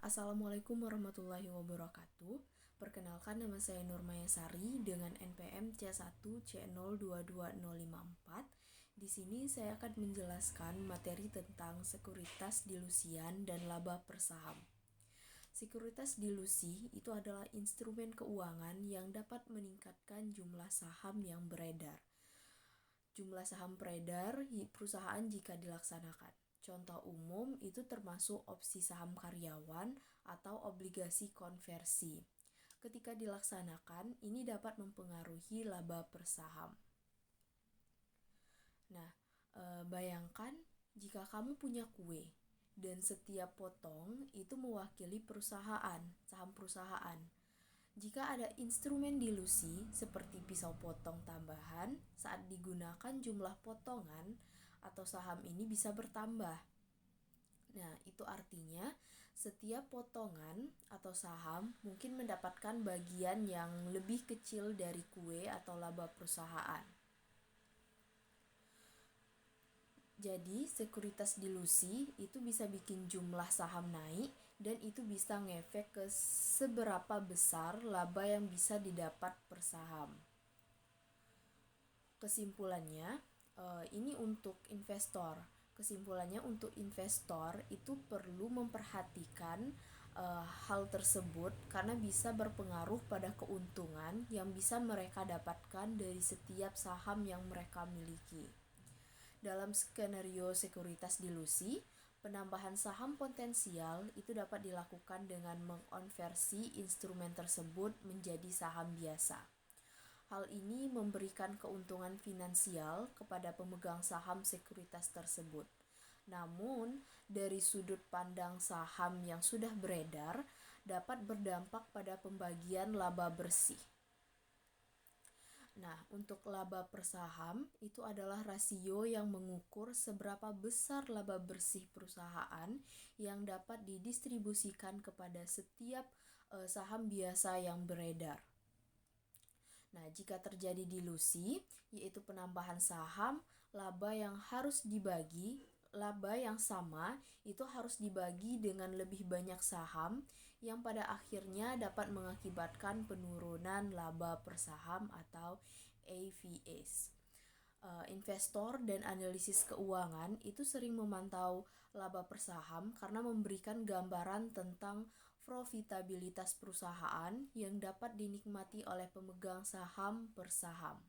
Assalamualaikum warahmatullahi wabarakatuh. Perkenalkan, nama saya Nurmaya Sari dengan NPM C1C022054. Di sini saya akan menjelaskan materi tentang sekuritas dilusian dan laba per saham. Sekuritas dilusi itu adalah instrumen keuangan yang dapat meningkatkan jumlah saham yang beredar. Jumlah saham beredar perusahaan jika dilaksanakan. Contoh umum itu termasuk opsi saham karyawan atau obligasi konversi. Ketika dilaksanakan, ini dapat mempengaruhi laba per saham. Nah, bayangkan jika kamu punya kue dan setiap potong itu mewakili perusahaan, saham perusahaan. Jika ada instrumen dilusi seperti pisau potong tambahan, saat digunakan jumlah potongan atau saham ini bisa bertambah. Nah, itu artinya setiap potongan atau saham mungkin mendapatkan bagian yang lebih kecil dari kue atau laba perusahaan. Jadi, sekuritas dilusi itu bisa bikin jumlah saham naik dan itu bisa ngefek ke seberapa besar laba yang bisa didapat per saham. Kesimpulannya, ini untuk investor. Kesimpulannya untuk investor itu perlu memperhatikan hal tersebut karena bisa berpengaruh pada keuntungan yang bisa mereka dapatkan dari setiap saham yang mereka miliki. Dalam skenario sekuritas dilusi, penambahan saham potensial itu dapat dilakukan dengan mengonversi instrumen tersebut menjadi saham biasa. Hal ini memberikan keuntungan finansial kepada pemegang saham sekuritas tersebut. Namun, dari sudut pandang saham yang sudah beredar, dapat berdampak pada pembagian laba bersih. Nah, untuk laba per saham itu adalah rasio yang mengukur seberapa besar laba bersih perusahaan yang dapat didistribusikan kepada setiap saham biasa yang beredar. Nah, jika terjadi dilusi, yaitu penambahan saham, laba yang sama itu harus dibagi dengan lebih banyak saham yang pada akhirnya dapat mengakibatkan penurunan laba per saham atau EVS. Investor dan analisis keuangan itu sering memantau laba per saham karena memberikan gambaran tentang profitabilitas perusahaan yang dapat dinikmati oleh pemegang saham per saham.